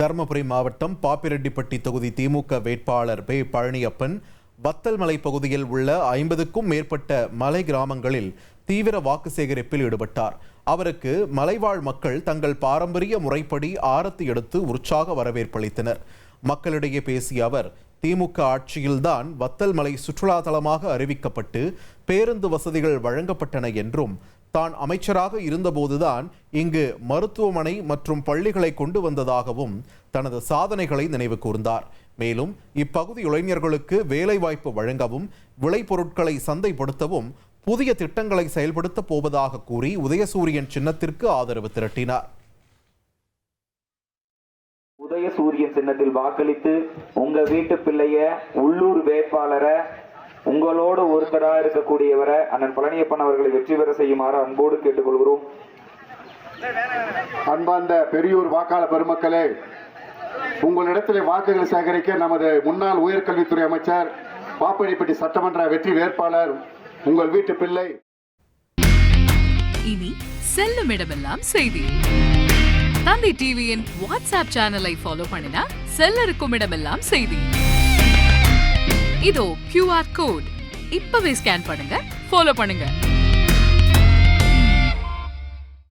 தருமபுரி மாவட்டம் பாப்பிரெட்டிப்பட்டி தொகுதி திமுக வேட்பாளர் பே பழனியப்பன் வத்தல்மலை பகுதியில் உள்ள 50க்கும் மேற்பட்ட மலை கிராமங்களில் தீவிர வாக்கு சேகரிப்பில் ஈடுபட்டார். அவருக்கு மலைவாழ் மக்கள் தங்கள் பாரம்பரிய முறைப்படி ஆரத்தி எடுத்து உற்சாக வரவேற்பளித்தனர். மக்களிடையே பேசிய அவர், திமுக ஆட்சியில்தான் வத்தல்மலை சுற்றுலா தலமாக அறிவிக்கப்பட்டு பேருந்து வசதிகள் வழங்கப்பட்டன என்றும், தான் அமைச்சராக இருந்தபோதுதான் இங்கு மருத்துவமனை மற்றும் பள்ளிகளை கொண்டு வந்ததாகவும் தனது சாதனைகளை நினைவு கூர்ந்தார். மேலும் இப்பகுதி இளைஞர்களுக்கு வேலைவாய்ப்பு வழங்கவும் விளைபொருட்களை சந்தைப்படுத்தவும் புதிய திட்டங்களை செயல்படுத்த போவதாக கூறி உதயசூரியன் சின்னத்திற்கு ஆதரவு திரட்டினார். உதயசூரியன் சின்னத்தில் வாக்களித்து உங்க வீட்டு பிள்ளைய உள்ளூர் வேட்பாளரை உங்களோடு ஒருத்தரா இருக்கக்கூடியவரை அண்ணன் பழனியப்பன் அவர்களை வெற்றி பெற செய்யுமாறு அன்போடு கேட்டுக்கொள்கிறோம். அன்பார்ந்த பெரியூர் வாக்காளர் பெருமக்களே, உங்களிடத்தில் வாக்குகளை சேகரிக்க நமது முன்னாள் உயர்கல்வித்துறை அமைச்சர், பாப்பிரெட்டிப்பட்டி சட்டமன்ற வெற்றி வேட்பாளர் உங்கள் வீட்டு பிள்ளை. இனி செல்லும் இடமெல்லாம் செய்தி. தந்தை டிவியின் வாட்ஸ்அப் சேனலை ஃபாலோ பண்ணினா செல்ல இருக்கும் இடமெல்லாம் செய்தி. இதோ QR கோட், இப்பவே ஸ்கேன் பண்ணுங்க, ஃபாலோ பண்ணுங்க.